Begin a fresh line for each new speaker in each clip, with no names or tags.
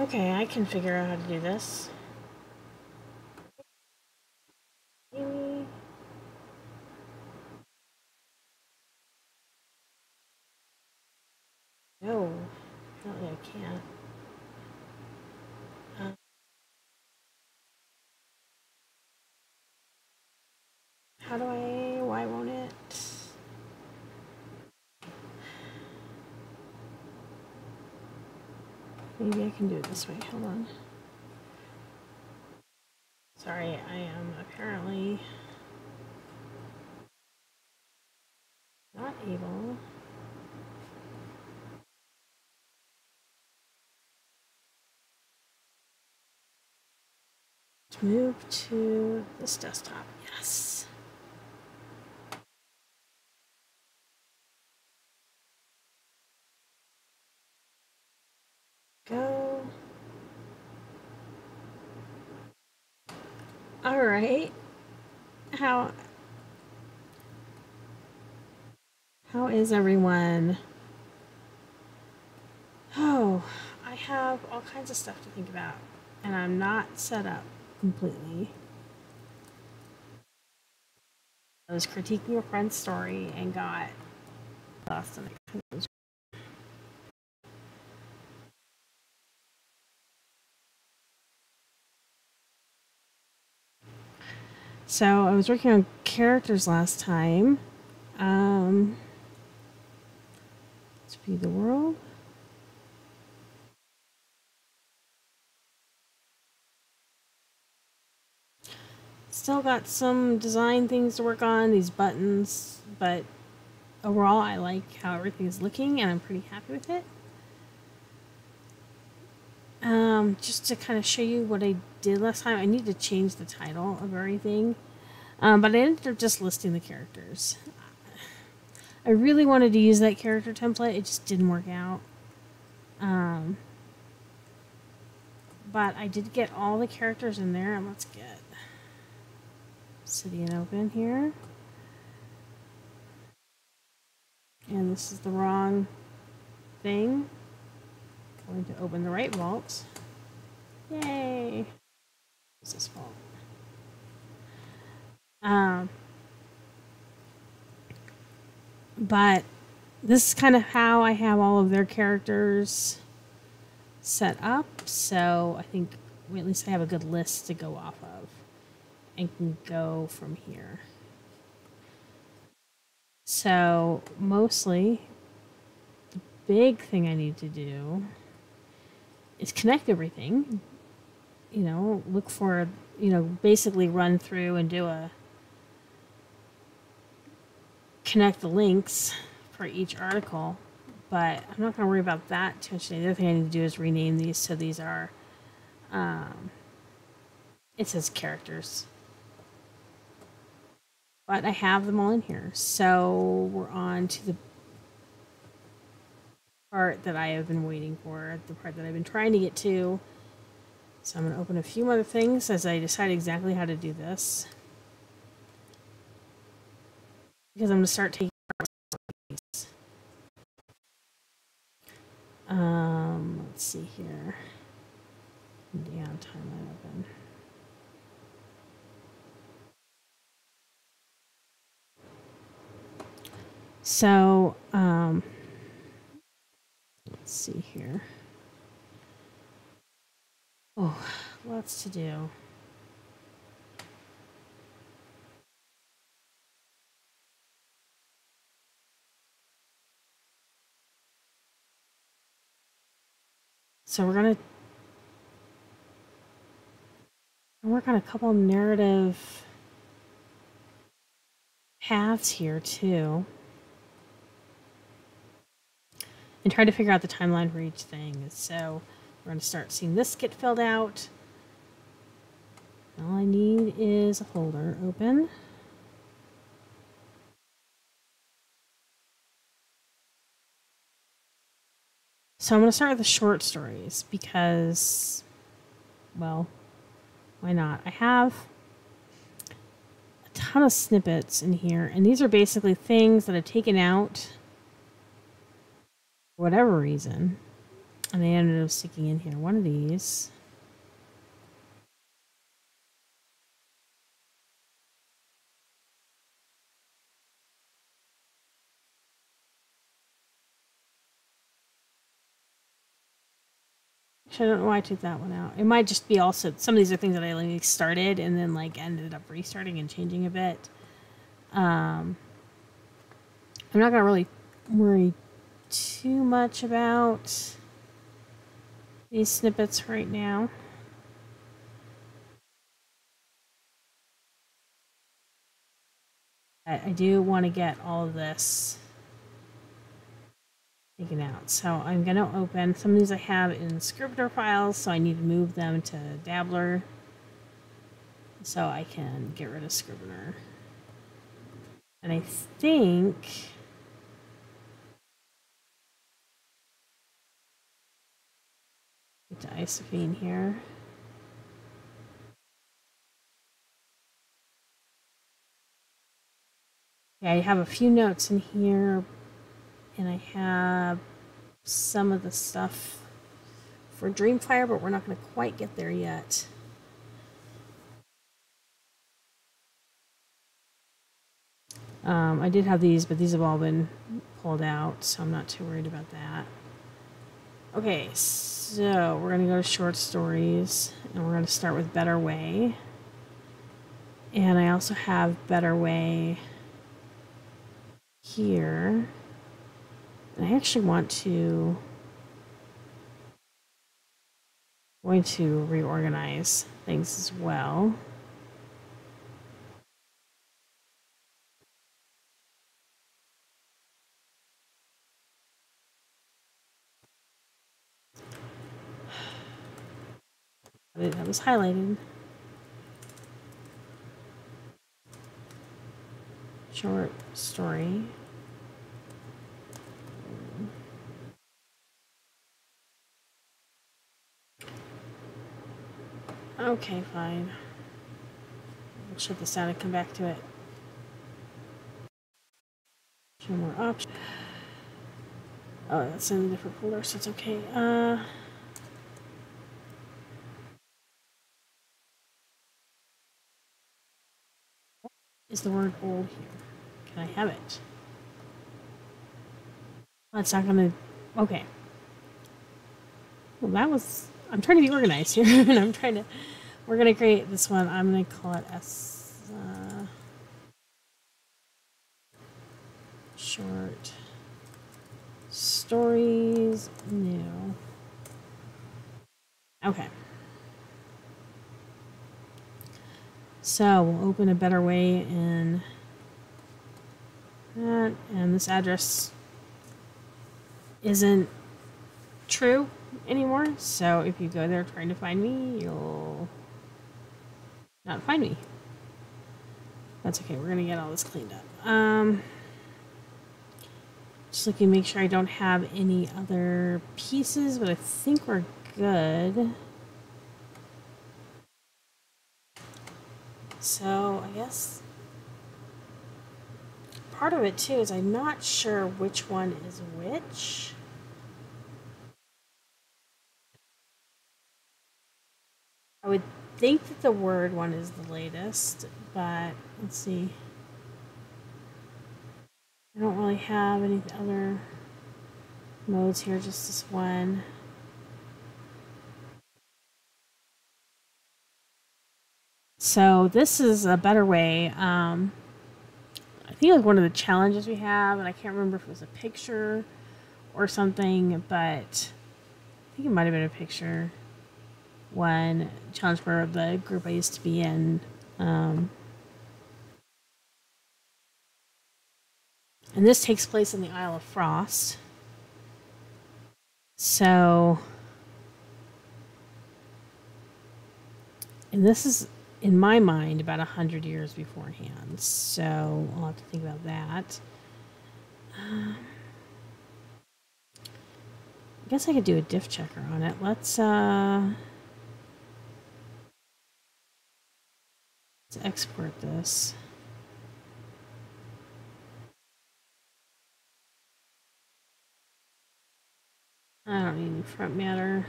Okay, I can figure out how to do this. Maybe. No, apparently I can't. How do I, why won't it? Maybe I can do it this way, hold on. Sorry, I am apparently not able. To move to this desktop, yes. Go. All right. How is everyone? Oh, I have all kinds of stuff to think about, and I'm not set up completely. I was critiquing a friend's story and got lost in it. So I was working on characters last time. To be the world. Still got some design things to work on, these buttons, but overall I like how everything's looking and I'm pretty happy with it. Just to kind of show you what I did last time, I need to change the title of everything. But I ended up just listing the characters. I really wanted to use that character template, it just didn't work out. But I did get all the characters in there, and let's get Obsidian open here. And this is the wrong thing. I'm going to open the right vault. Yay! What's this vault? But this is kind of how I have all of their characters set up. So I think at least I have a good list to go off of and can go from here. So mostly the big thing I need to do is connect everything. You know, look for, basically run through and do a connect the links for each article, but I'm not going to worry about that too much. The other thing I need to do is rename these so these are, it says characters. But I have them all in here. So we're on to the part that I have been waiting for, the part that I've been trying to get to. So I'm going to open a few other things as I decide exactly how to do this. Because I'm going to start taking these. Let's see here. Yeah, timeline open. So, let's see here. Oh, lots to do. So we're going to work on a couple narrative paths here too. And try to figure out the timeline for each thing. So we're going to start seeing this get filled out. All I need is a folder open. So I'm going to start with the short stories because, well, why not? I have a ton of snippets in here, and these are basically things that I've taken out for whatever reason. And I ended up sticking in here one of these. Actually, I don't know why I took that one out. It might just be also, some of these are things that I like started and then like ended up restarting and changing a bit. I'm not gonna really worry too much about these snippets right now. I do want to get all of this taken out. So I'm going to open some of these I have in scrivener files, so I need to move them to Dabbler so I can get rid of scrivener. And I think get to isophene here. Yeah, I have a few notes in here, and I have some of the stuff for Dreamfire, but we're not going to quite get there yet. I did have these, but these have all been pulled out, so I'm not too worried about that. Okay, so we're going to go to short stories, and we're going to start with Better Way. And I also have Better Way here. And I actually want to... I'm going to reorganize things as well. That was highlighted. Short story. Okay, fine. We'll shut this down and come back to it. Show more options. Oh, that's in a different folder, so it's okay. Is the word old here? Can I have it? Oh, it's not gonna... Okay. Well, that was... I'm trying to be organized here, and I'm trying to... We're gonna create this one. I'm gonna call it S... short stories new. Okay. So we'll open a Better Way in that, and this address isn't true anymore. So if you go there trying to find me, you'll not find me. That's okay. We're gonna get all this cleaned up. Just looking to make sure I don't have any other pieces, but I think we're good. So I guess part of it too is I'm not sure which one is which. I would think that the word one is the latest, but let's see. I don't really have any other modes here, just this one. So this is a Better Way. I think it was one of the challenges we have, and I can't remember if it was a picture or something, but I think it might have been a picture. One challenge for the group I used to be in. And this takes place in the Isle of Frost. So, and this is, in my mind, about 100 years beforehand. So I'll have to think about that. I guess I could do a diff checker on it. Let's export this. I don't need any front matter.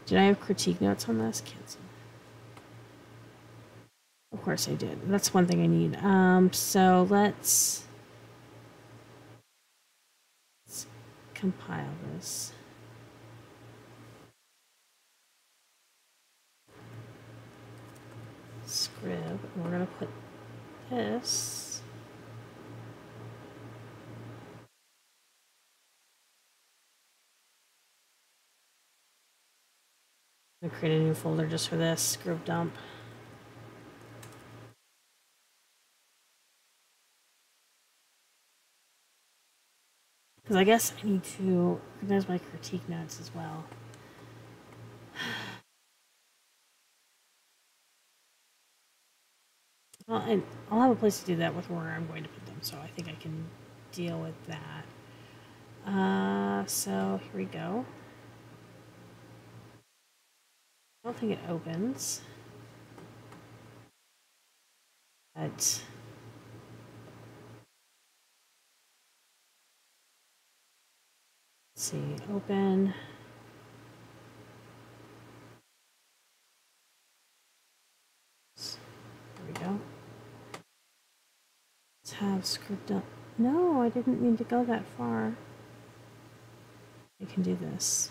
Did I have critique notes on this? Cancel. Of course I did. That's one thing I need. So let's compile this. Scrib, and we're gonna put this. I'm gonna create a new folder just for this scrib dump. Because I guess I need to organize my critique notes as well. Well, and I'll have a place to do that with where I'm going to put them, so I think I can deal with that. So here we go. I don't think it opens. But let's see, open. There we go. Let's have script up. No, I didn't mean to go that far. I can do this.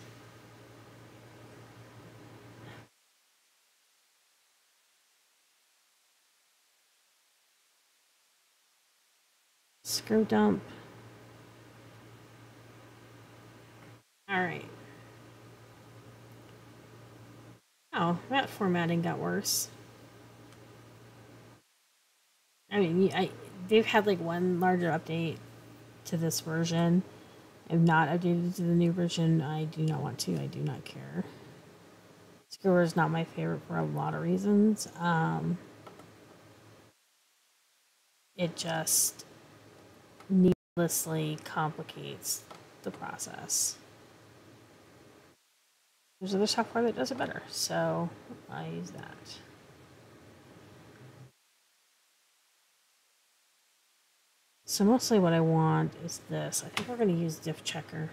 Screw dump. All right. Oh, that formatting got worse. I mean, they've had like one larger update to this version. I've not updated to the new version. I do not want to. I do not care. Screwer is not my favorite for a lot of reasons. It just needlessly complicates the process. There's other software that does it better, so I use that. So mostly what I want is this. I think we're going to use diff checker.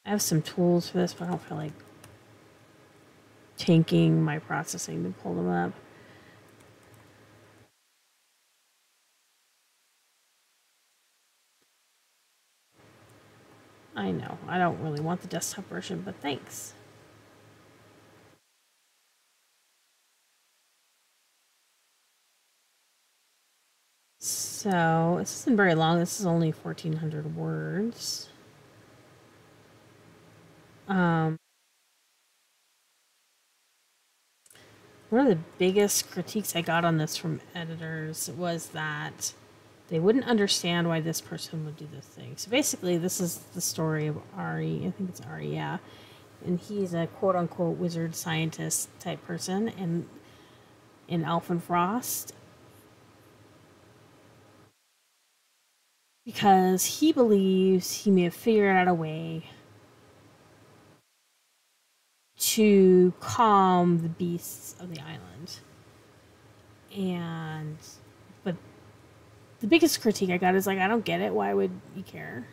I have some tools for this, but I don't feel like tanking my processing to pull them up. I know, I don't really want the desktop version, but thanks. So, this isn't very long. This is only 1,400 words. One of the biggest critiques I got on this from editors was that they wouldn't understand why this person would do this thing. So basically, this is the story of Ari. I think it's Ari, yeah. And he's a quote-unquote wizard scientist type person in Elfenfrost. Because he believes he may have figured out a way to calm the beasts of the island. But the biggest critique I got is like, I don't get it. Why would he care?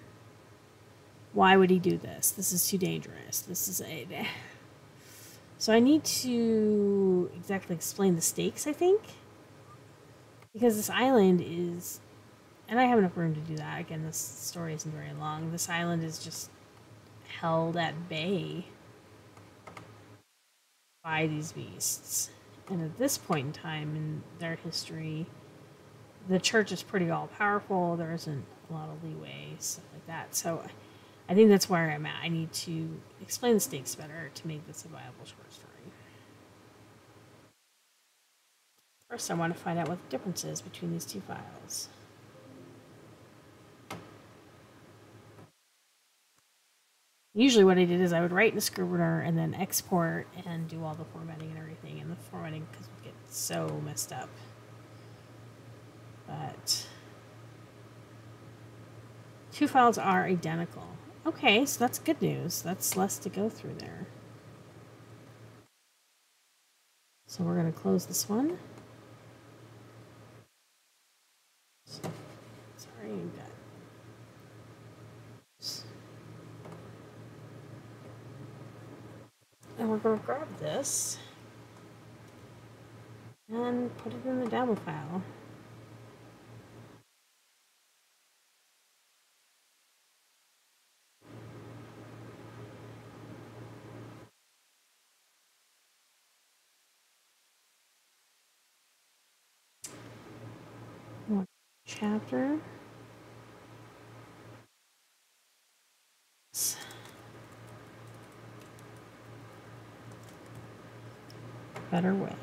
Why would he do this? This is too dangerous. This is a... So I need to exactly explain the stakes, I think. Because this island is... And I have enough room to do that. Again, this story isn't very long. This island is just held at bay by these beasts. And at this point in time in their history, the church is pretty all-powerful. There isn't a lot of leeway, stuff like that. So I think that's where I'm at. I need to explain the stakes better to make this a viable short story. First, I want to find out what the difference is between these two files. Usually what I did is I would write in a scrivener and then export and do all the formatting and everything. And the formatting could get so messed up. But two files are identical. Okay, so that's good news. That's less to go through there. So we're going to close this one. Sorry, you got And we're going to grab this and put it in the download file. One chapter. Better way.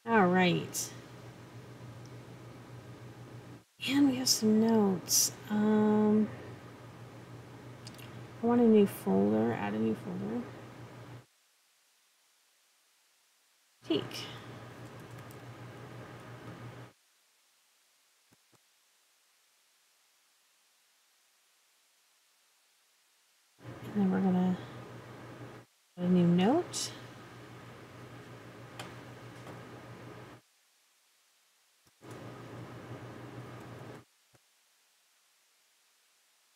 All right. And we have some notes. I want a new folder. Add a new folder. Take. And then we're gonna add a new note.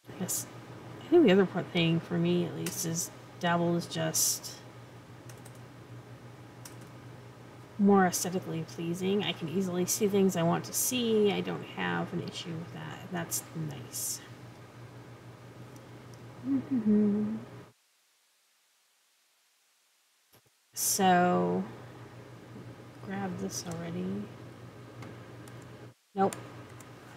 I guess I think the other thing for me at least is Dabble is just more aesthetically pleasing. I can easily see things I want to see. I don't have an issue with that. That's nice. So, grab this already. Nope.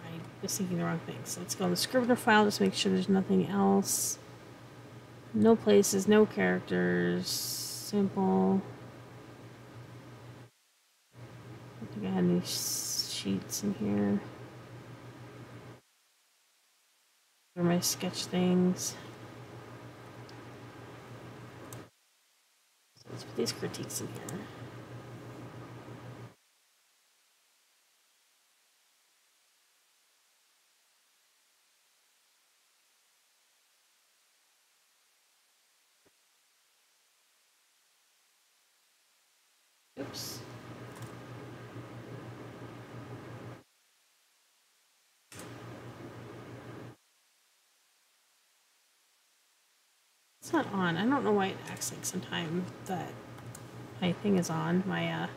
I was thinking the wrong thing. So let's go in the Scrivener file, just make sure there's nothing else. No places, no characters. Simple. I think I had any sheets in here. These are my sketch things. So let's put these critiques in here. Oops. It's not on. I don't know why it acts like sometimes that my thing is on, my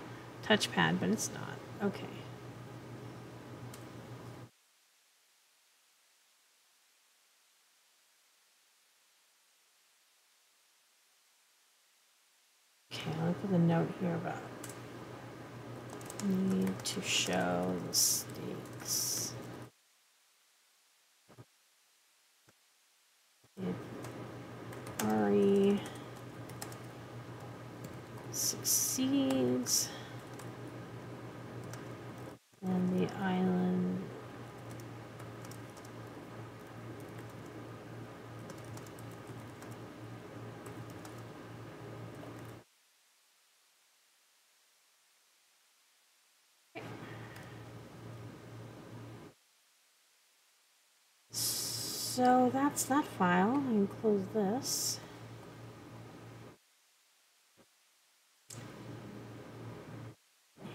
touchpad, but it's not. Okay. Okay, I'll put a note here about need to show the stakes. If Ari succeeds, then the island So that's that file. I can close this.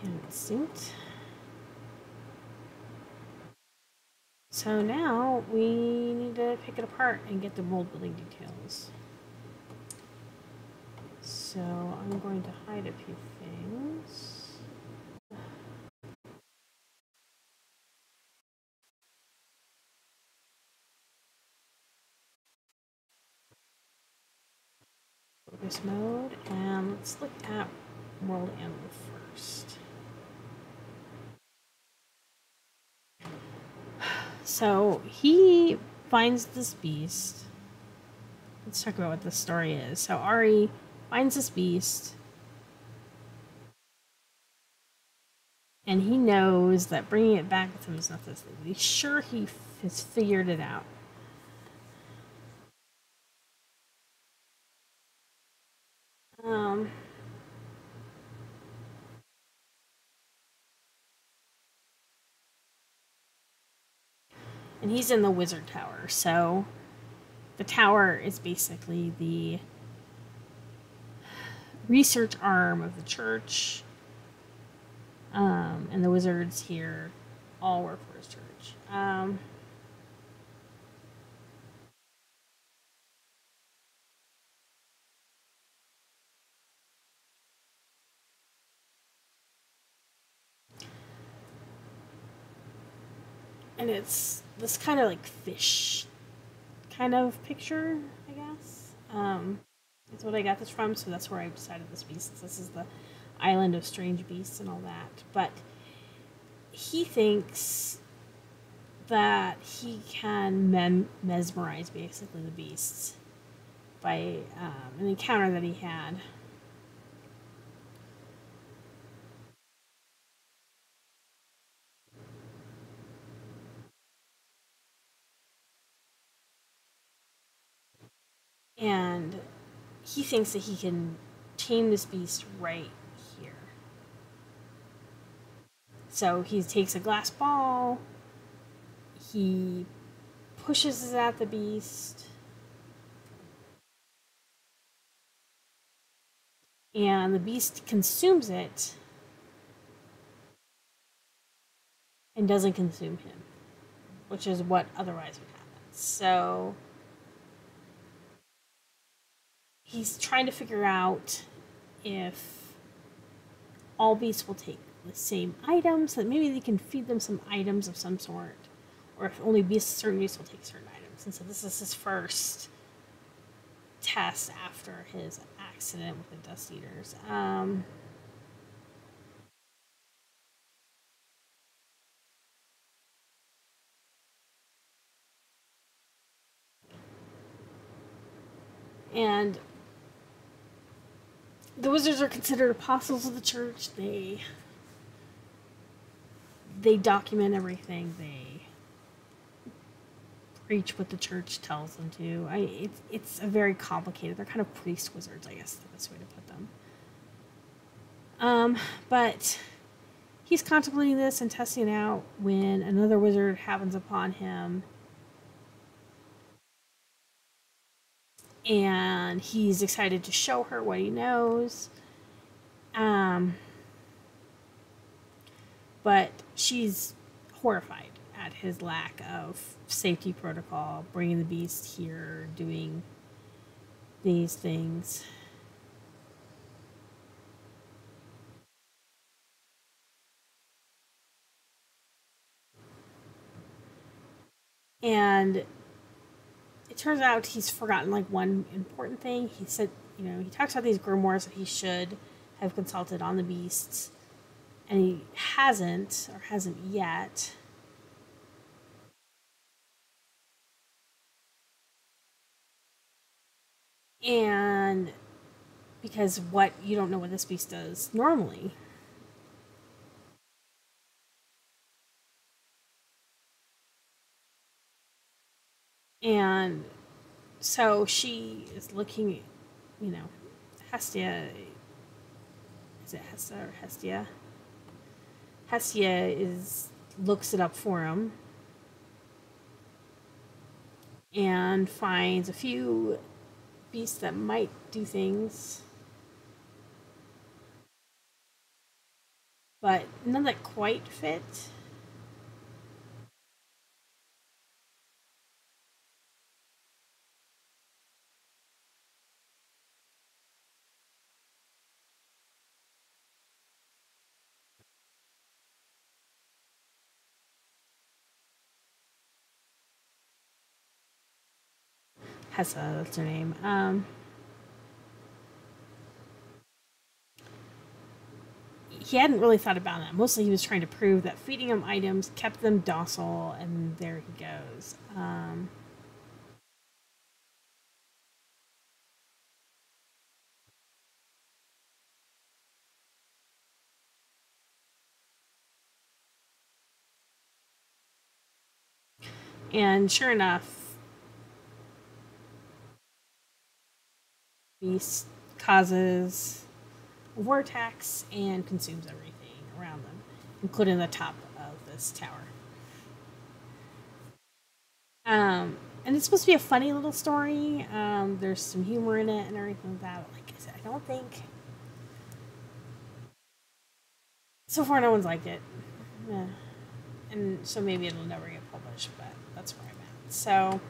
And it's synced. So now we need to pick it apart and get the world building details. So I'm going to hide a few things. Focus mode, and let's look at world animal first. So he finds this beast. Let's talk about what the story is. So Ari finds this beast, and he knows that bringing it back with him is not this thing. But he's sure he has figured it out. And he's in the wizard tower. So the tower is basically the research arm of the church. And the wizards here all work for his church. and it's this kind of like fish kind of picture, I guess. That's what I got this from, so that's where I decided this beast. This is the island of strange beasts and all that. But he thinks that he can mesmerize basically the beasts by an encounter that he had. And he thinks that he can tame this beast right here. So he takes a glass ball, he pushes it at the beast, and the beast consumes it and doesn't consume him, which is what otherwise would happen. So he's trying to figure out if all beasts will take the same items, that maybe they can feed them some items of some sort, or if only certain beasts will take certain items. And so this is his first test after his accident with the Dust Eaters. And the wizards are considered apostles of the church. They document everything. They preach what the church tells them to. It's a very complicated. They're kind of priest wizards, I guess, is the best way to put them. But he's contemplating this and testing it out when another wizard happens upon him, and he's excited to show her what he knows. But she's horrified at his lack of safety protocol, bringing the beast here, doing these things. And it turns out he's forgotten like one important thing. He said, he talks about these grimoires that he should have consulted on the beasts, and he hasn't yet. And because you don't know what this beast does normally. And so she is looking, Hestia. Is it Hestia or Hestia? Hestia looks it up for him and finds a few beasts that might do things, but none that quite fit. Hessa, that's her name. He hadn't really thought about that. Mostly he was trying to prove that feeding him items kept them docile, and there he goes. And sure enough, beast causes a vortex and consumes everything around them, including the top of this tower. And it's supposed to be a funny little story. There's some humor in it and everything like that. But like I said, I don't think so far no one's liked it. Yeah. And so maybe it'll never get published, but that's where I'm at. So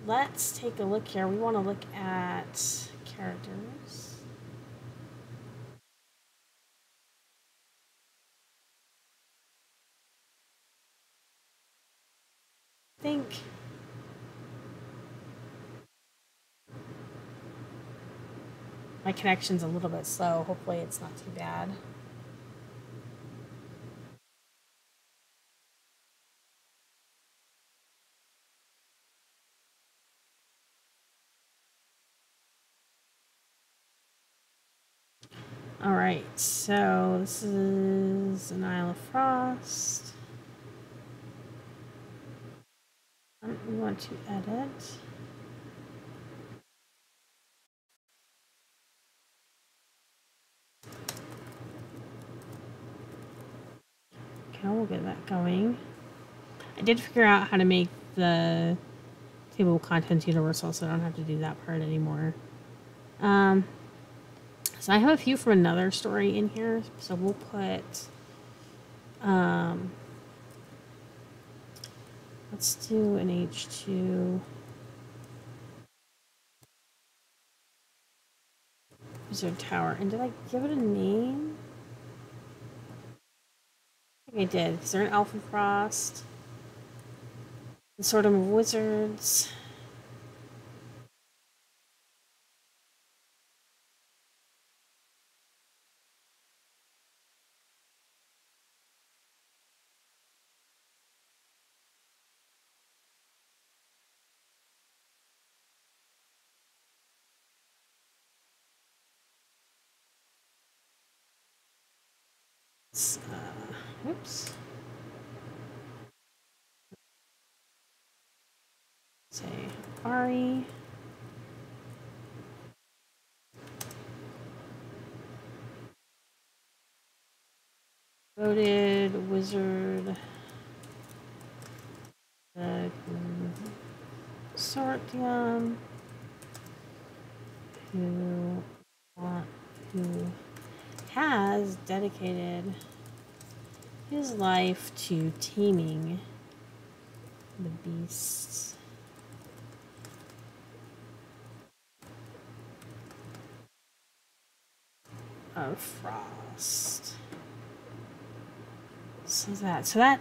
let's take a look here. We want to look at characters. think my connection's a little bit slow. Hopefully it's not too bad. All right, so this is an Isle of Frost. We want to edit. Okay, we'll get that going. I did figure out how to make the table of contents universal, so I don't have to do that part anymore. So I have a few from another story in here, so we'll put, let's do an H2 Wizard Tower. And did I give it a name? I think I did, because they're an Elf and Frost. Consortium of Wizards. Oops. Say Ari. Voted Wizard. Consortium. Who has dedicated his life to taming the beasts of Frost. So that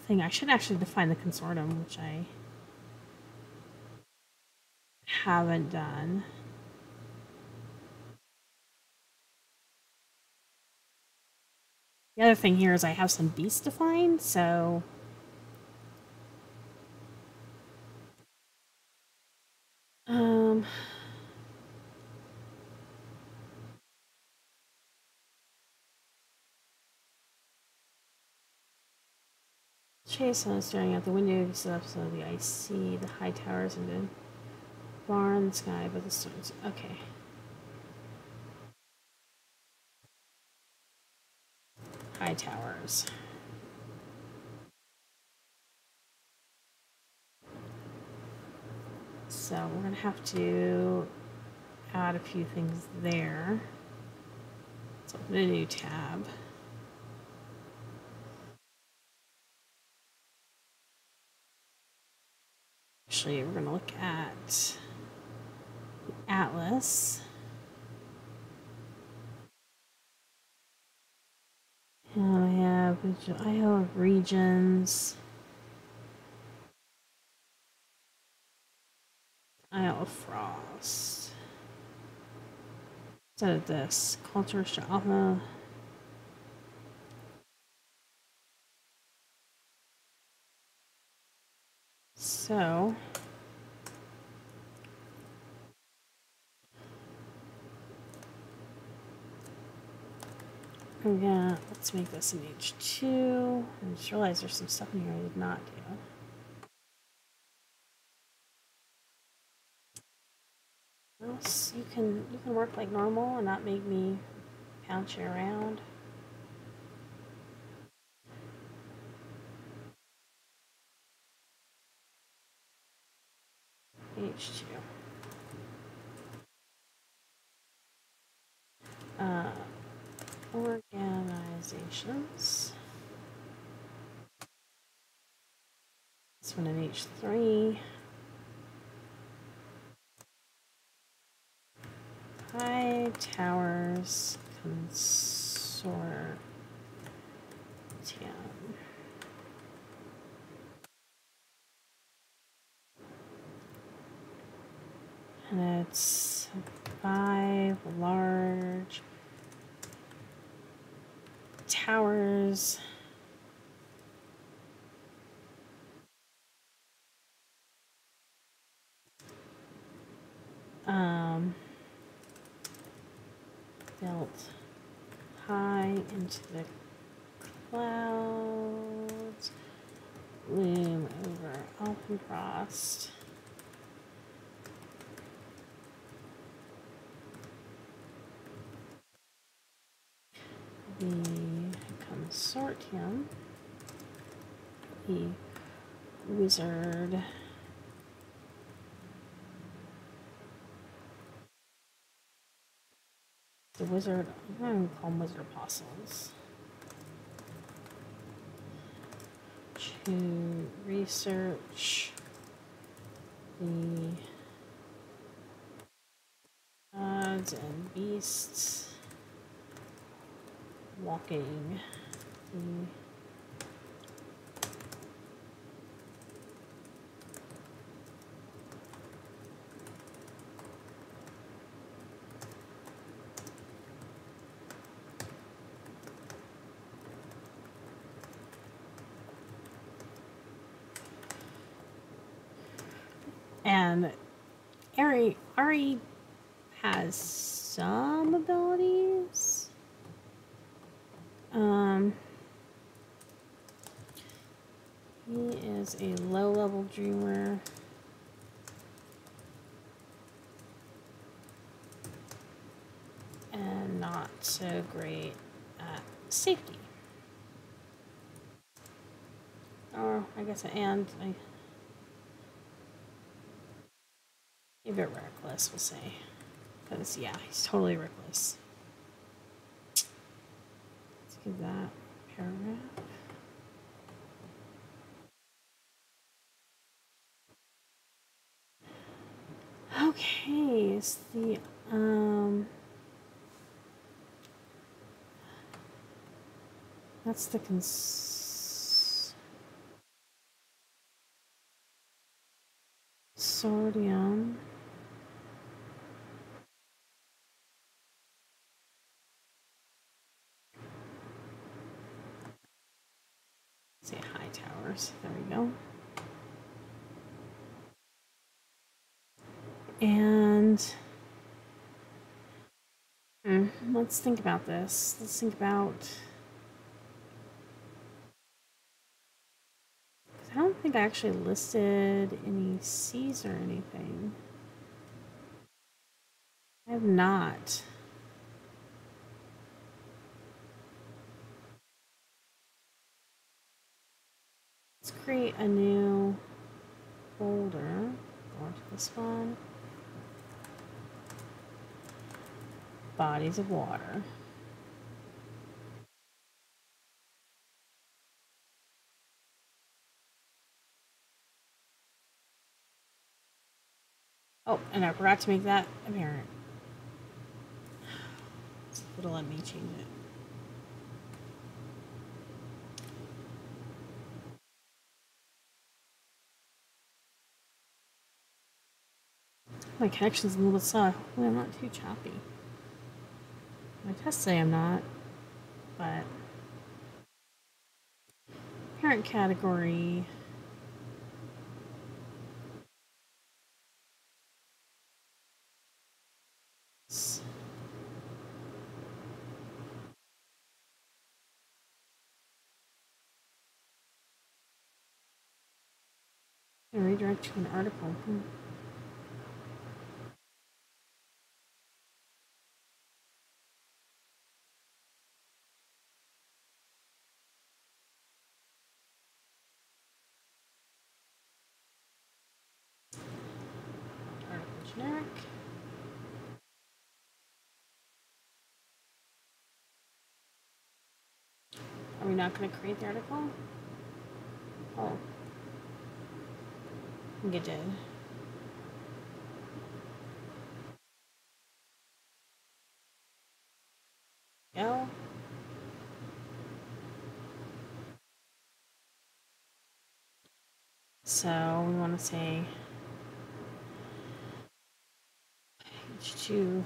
thing, I should actually define the consortium, which I haven't done. The other thing here is I have some beasts defined, so Chase, I'm staring out the window, so the I see the high towers and the bar in the sky, but the stars. Okay. High towers. So we're gonna have to add a few things there. Let's open a new tab. Actually, we're gonna look at the atlas. And I have regions. Isle of Frost. Instead of this, culture alpha. So let's make this an H2. I just realized there's some stuff in here I did not do. Else you can work like normal and not make me bounce you around. H2. Organizations. This one in H3. High Towers Consortium. And it's 5 large towers. Built high into the clouds, loom over Alpenfrost. The consortium, the wizard, I'm going to call them wizard apostles, to research the gods and beasts walking the and Ari has some abilities. He is a low-level dreamer. And not so great at safety. Or I guess I a bit reckless, we'll say. Because, yeah, he's totally reckless. Let's give that paragraph. Okay, it's the, that's the consortium. Say high towers. There we go. And let's think about this. Let's think about. I don't think I actually listed any C's or anything. I have not. Let's create a new folder. Go to this one. Bodies of water. Oh, and I forgot to make that apparent. It'll let me change it. My connection's a little bit slow. Hopefully I'm not too choppy. My tests say I'm not, but parent category. And redirect to an article. Article generic. Are we not going to create the article? Oh. I think it did. Go. So we want to say to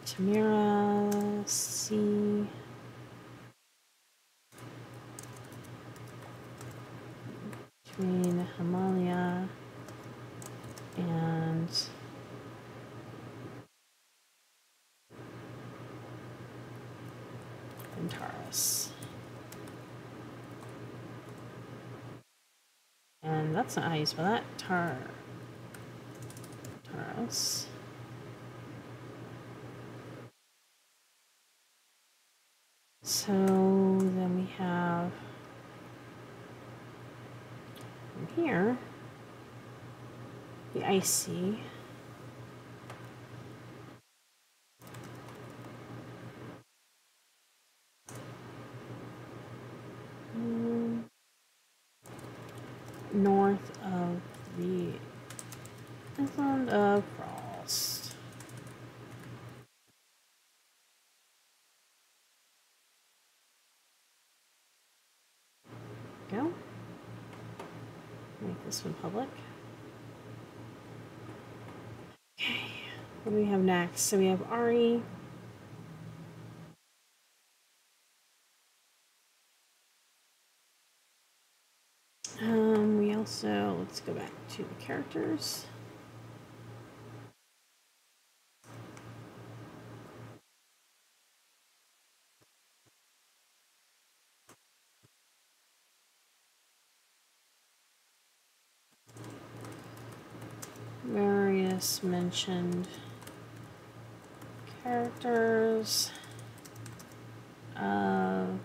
Tamara C. Between Himalaya and Taurus. And that's not how you spell that. Taurus. So then we have from here the icy. North of the island of Frost. Go. Make this one public. Okay. What do we have next? So we have Ari. We also, let's go back to the characters. Various mentioned characters of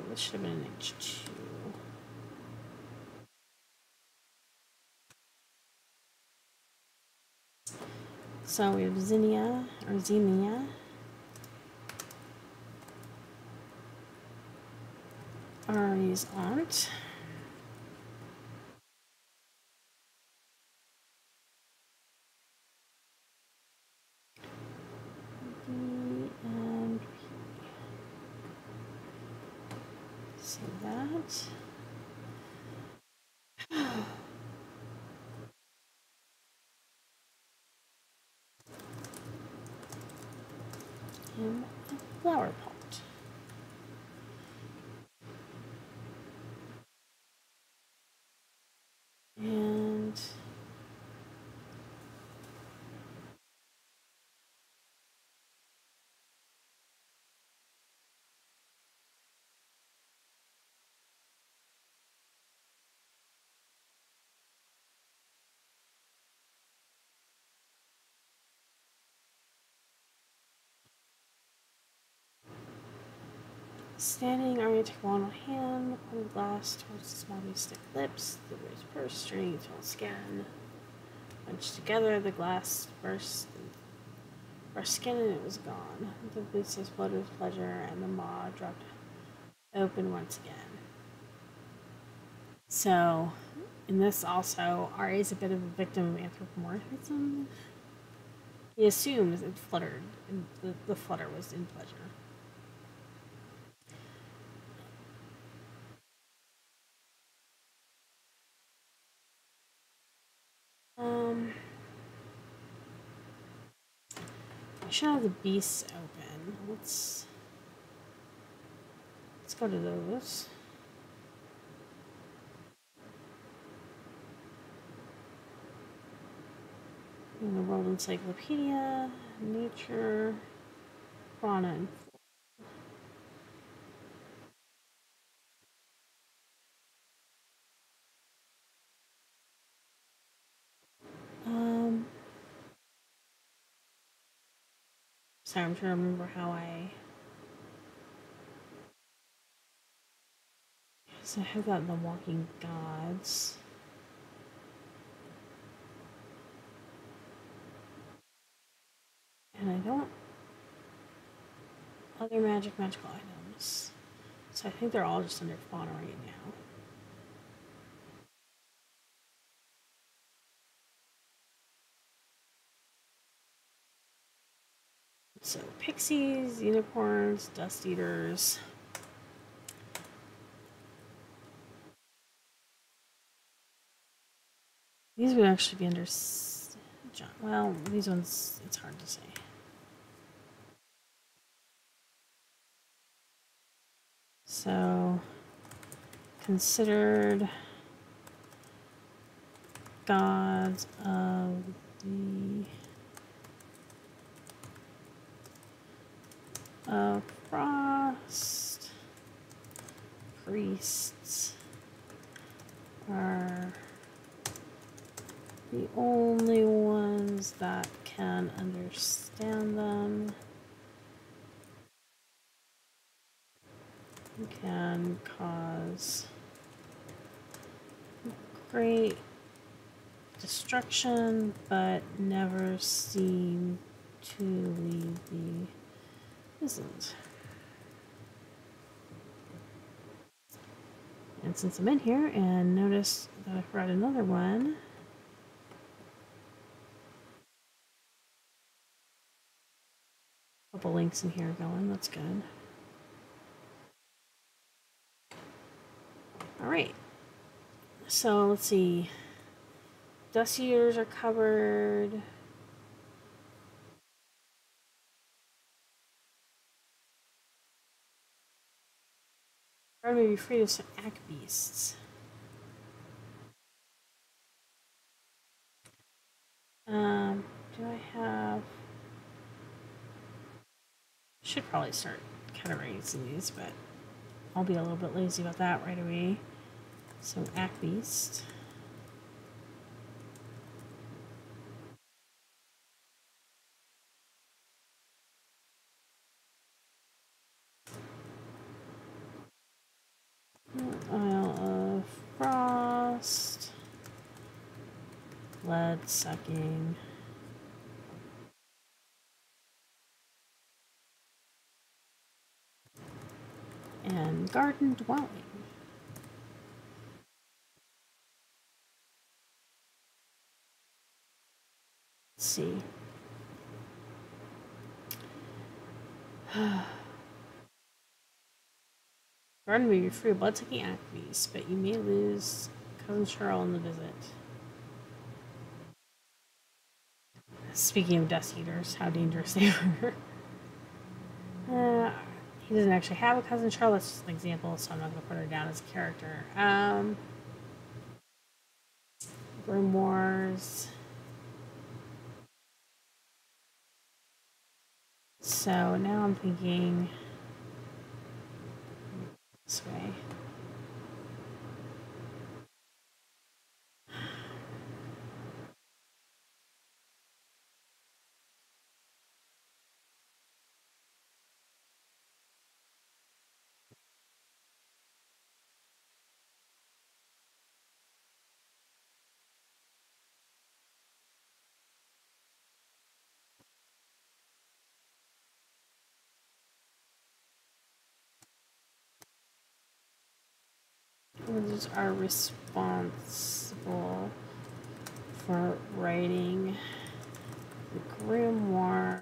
this should have been an H2. So we have Zinnia, or Xenia. Ari's aunt. And see that. In a flower pot. And standing, Arya took one hand, pointed glass towards the small stick lips, the raised purse, straining tall skin. Bunched together, the glass burst skin and it was gone. The boots exploded with pleasure, and the maw dropped open once again. So, in this also, Arya is a bit of a victim of anthropomorphism. He assumes it fluttered, and the flutter was in pleasure. I should have the beasts open. Let's go to those. In the World Encyclopedia, Nature, Fauna, and sorry, I'm trying to remember how so I have got the Walking Gods. And I don't other magical items. So I think they're all just under fauna right now. So pixies, unicorns, dust eaters. These would actually be under. Well, these ones, it's hard to say. So, considered gods of the frost, priests are the only ones that can understand them, can cause great destruction, but never seem to leave the isn't. And since I'm in here and notice that I forgot another one, a couple links in here going, that's good. All right, so let's see. Dust eaters are covered. Or maybe free to some act beasts. Do I have? Should probably start categorizing these, but I'll be a little bit lazy about that right away. So act beast. Isle of Frost. Blood sucking. And garden dwelling. Let's see. Garden may be free of blood-sucking act beasts, but you may lose Cousin Cheryl in the visit. Speaking of dust eaters, how dangerous they are. He doesn't actually have a Cousin Cheryl, that's just an example, so I'm not going to put her down as a character. Grimoires. So now I'm thinking this way. Wizards are responsible for writing the grimoires,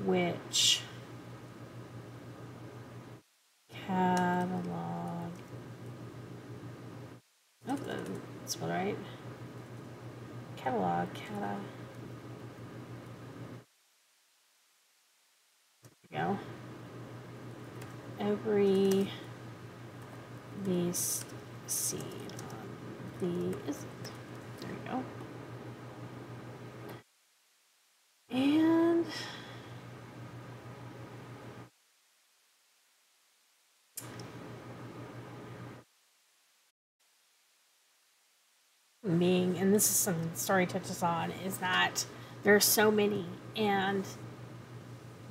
which catalog. Oh, that's spelled right. Catalog, There we go. Every beast seen on the isn't. There we go. And being, and this is something the story touches on, is that there are so many, and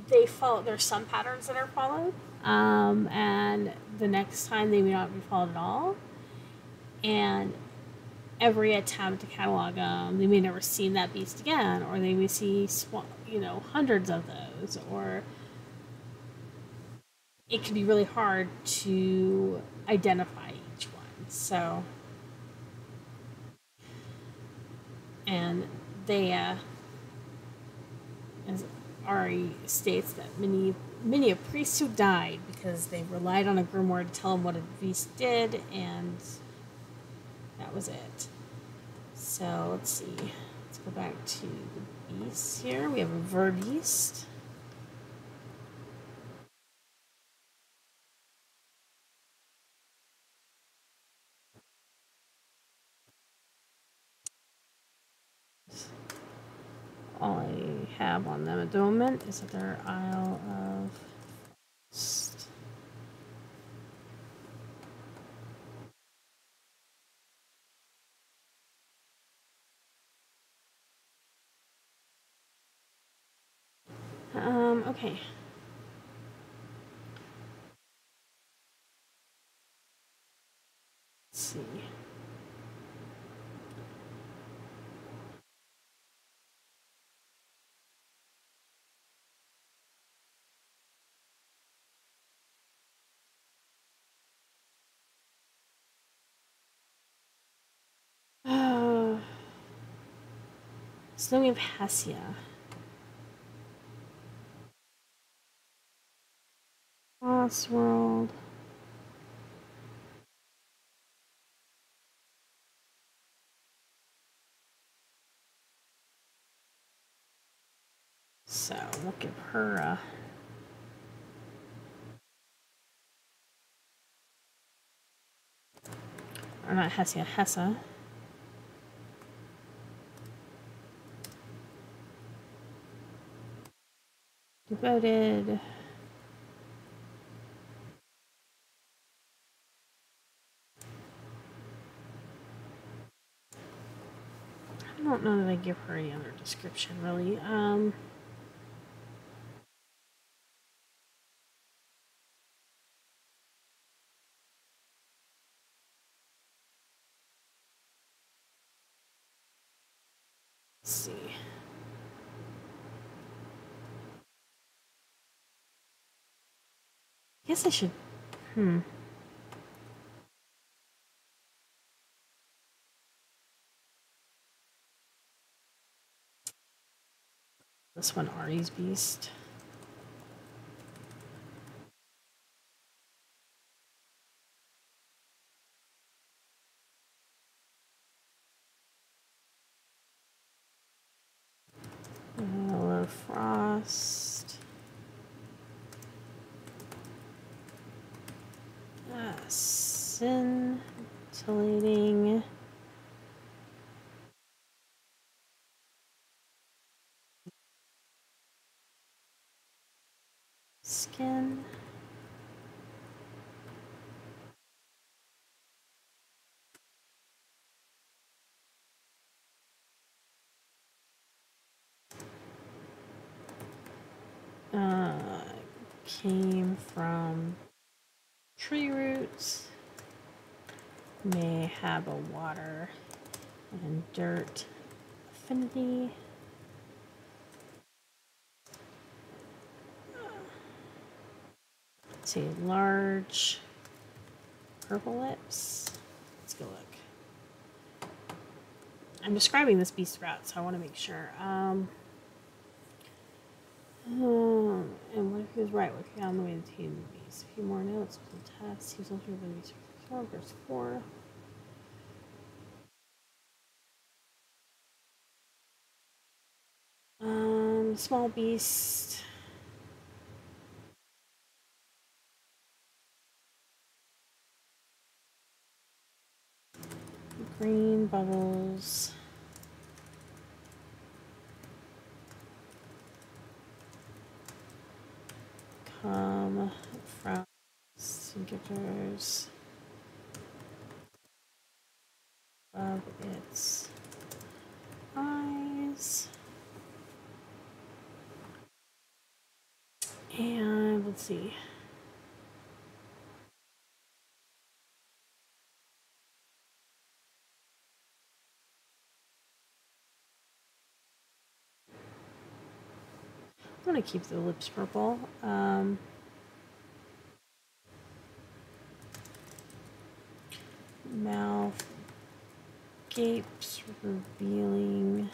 they follow. There's some patterns that are followed, and the next time they may not be followed at all. And every attempt to catalog them, they may never seen that beast again, or they may see hundreds of those, or it can be really hard to identify each one. So, and they Ari states that many a priest who died because they relied on a grimoire to tell them what a beast did, and that was it. So let's see. Let's go back to the beasts here. We have a verbeast. All I have on them at the moment is that they're Isle of Frost. Okay. Let's see. Snowy of Hessia. Lost World. So we'll give her a or not Hessia, Hessa. Devoted. I don't know that I give her any other description really. Let's see. I guess I should. This one, Ari's Beast. Isle of Frost. Scintillating. Skin. Came from tree roots. May have a water and dirt affinity. Let's see, large purple lips. Let's go look. I'm describing this beast route, so I want to make sure. And what if he was right? What if he found the way to tame the beast? A few more notes. The test. He was also going to be 4 verse 4. Small beast. Green bubbles. Come from Sinkers of its eyes. And let's see. I'm gonna keep the lips purple. Mouth gapes, revealing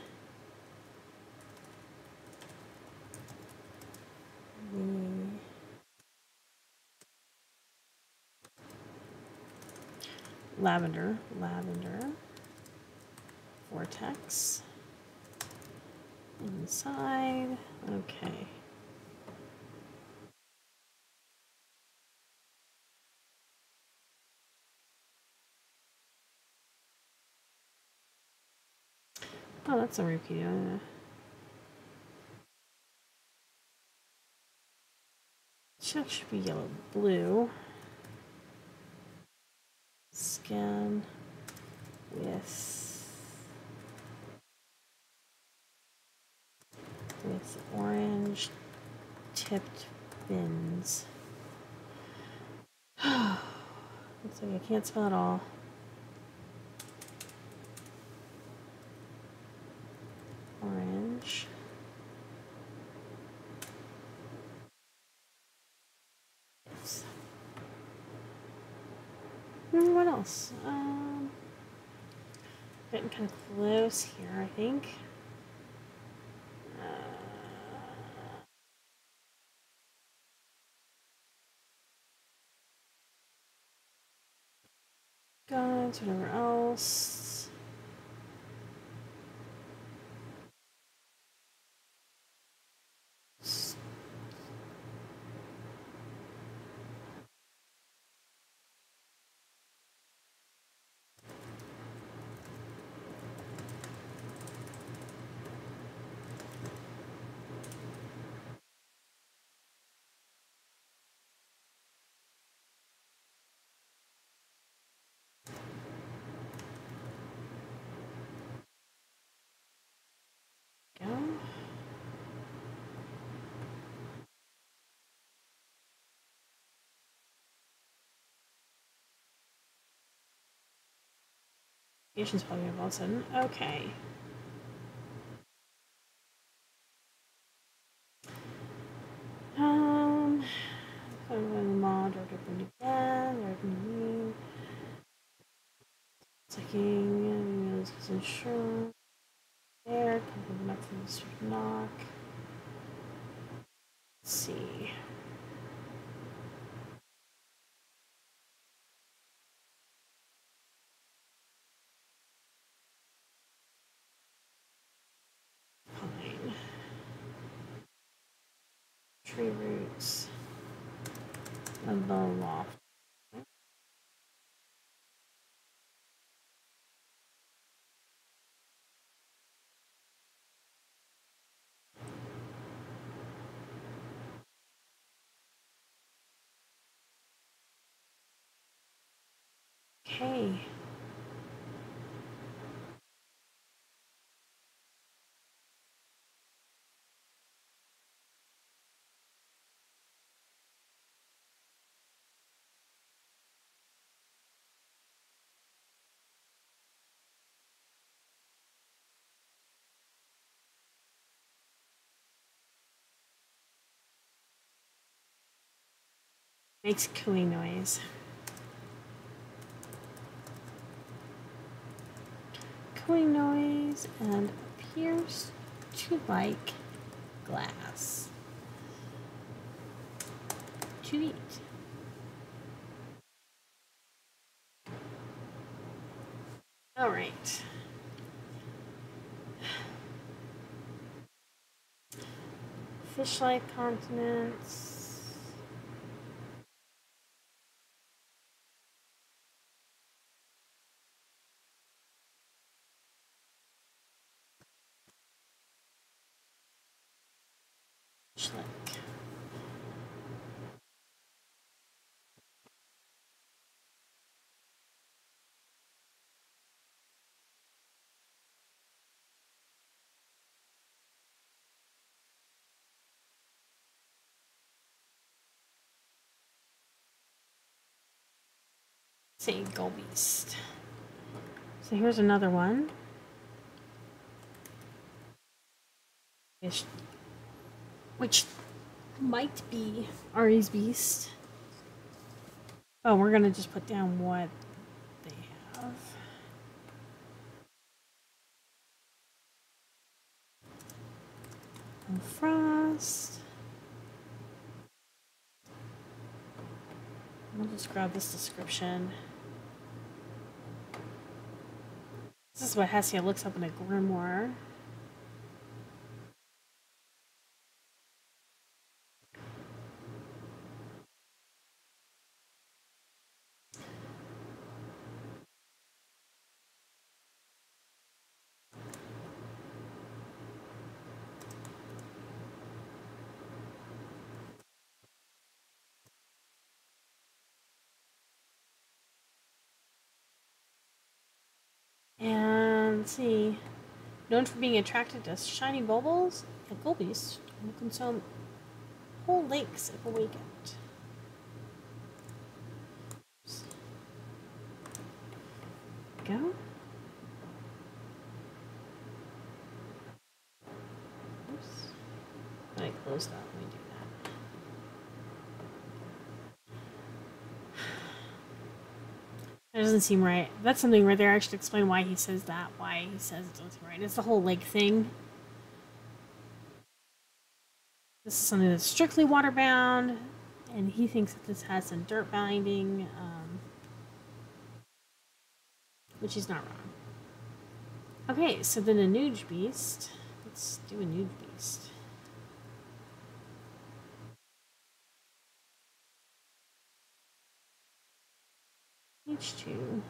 lavender, vortex, inside, okay. Oh, that's a repeat. Should be yellow, blue. Skin with orange tipped bins. Looks like I can't spell it all. Orange. Yes. What else? Getting kind of close here, I think. Guides, whatever else. Go. Patient's popping up all of a sudden. Okay. Mod or open again. Checking. Insurance. There. Coming up from this knock. Let's see. Pine. Tree roots. And the loft. Okay. Makes cooing noise. Cooing noise and appears to like glass. To eat. All right. Fish-like continents. Fish-like. Say Gull Beast. So here's another one. Which might be Ari's Beast. Oh, we're gonna just put down what they have. And Frost. We'll just grab this description. is what Hessia looks up in a grimoire. And let's see. Known for being attracted to shiny baubles, the Golbeast will consume whole lakes if awakened. Go. Oops. I closed that. Let me do that. That doesn't seem right. That's something right there. I should explain why he says that. Why he says it doesn't seem right. It's the whole lake thing. This is something that's strictly water-bound, and he thinks that this has some dirt binding, which is not wrong. Okay, so then a Nuge Beast. Let's do a Nuge Beast. H2.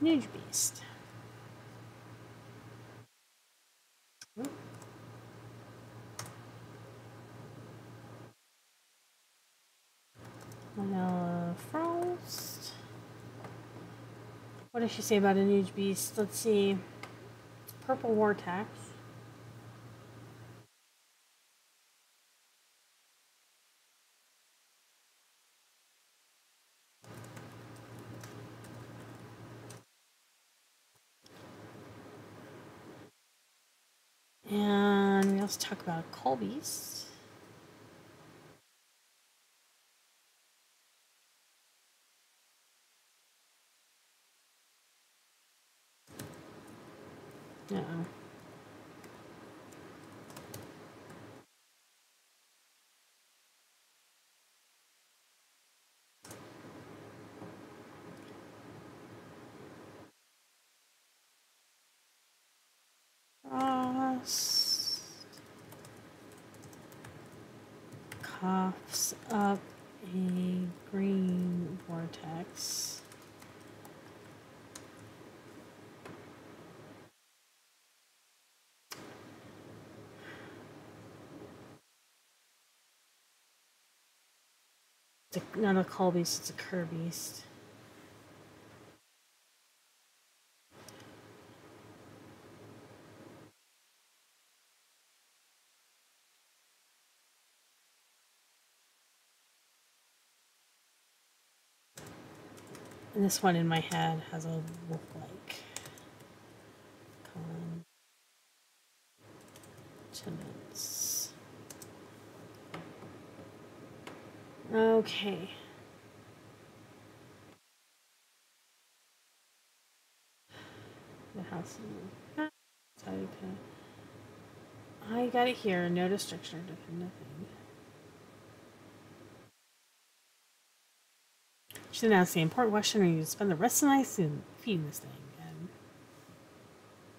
Nuge Beast. Oh. Vanilla Frost. What does she say about a Nuge Beast? Let's see. Purple Vortex. And we also talk about a Coal Beast. Uh-oh. Frost coughs up a green vortex. It's not a Coal Beast, it's a Cur Beast. And this one in my head has a wolf-like countenance. Okay. The house. I got it here. No destruction or nothing. Should ask the important question: are you spend the rest of the night feeding this thing? And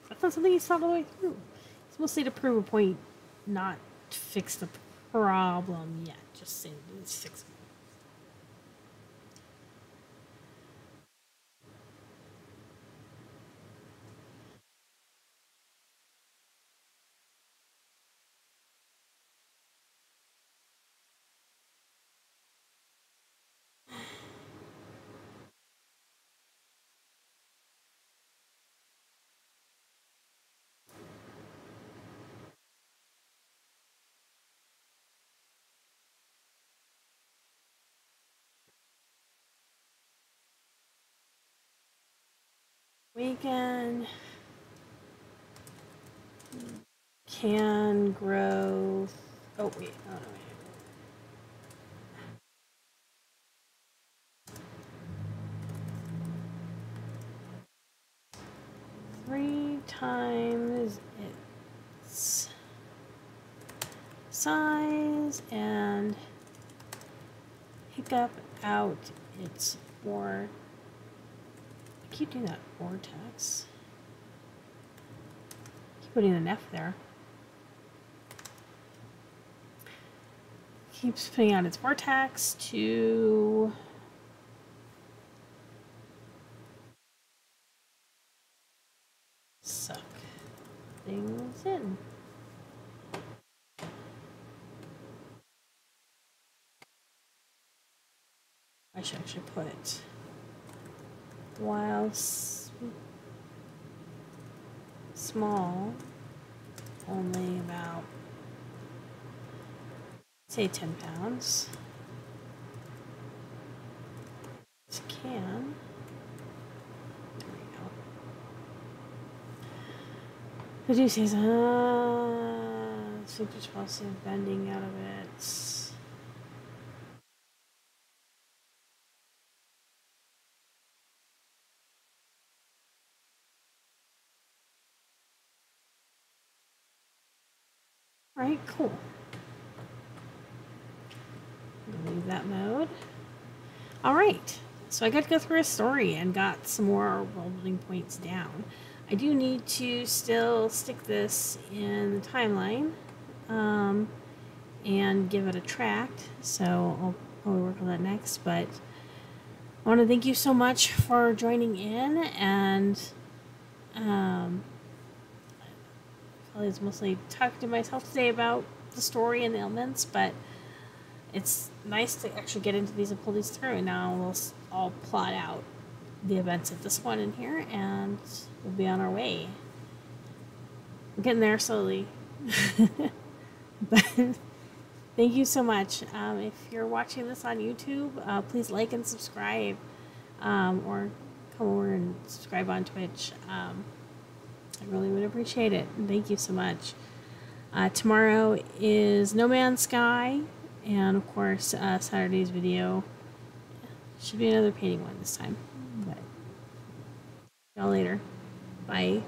that's not something he's thought all the way through. It's mostly to prove a point, not to fix the problem yet. Just say it's fixable. Weekend can grow. Oh wait, oh no, wait. 3 times its size and hiccup out its vortex keep doing that vortex. Keep putting an F there. Keeps putting out its vortex to suck things in. I should actually put while small, only about, say, 10 pounds. This can. There we go. Reduces super explosive bending out of it. Alright, cool. Leave that mode. Alright, so I got to go through a story and got some more world building points down. I do need to still stick this in the timeline and give it a track, so I'll probably work on that next, but I want to thank you so much for joining in, and I was mostly talking to myself today about the story and the elements, but it's nice to actually get into these and pull these through, and now I'll plot out the events of this one in here, and we'll be on our way. We're getting there slowly. But thank you so much. If you're watching this on YouTube, please like and subscribe, or come over and subscribe on Twitch. I really would appreciate it. Thank you so much. Tomorrow is No Man's Sky, and of course Saturday's video should be another painting one this time. But see y'all later. Bye.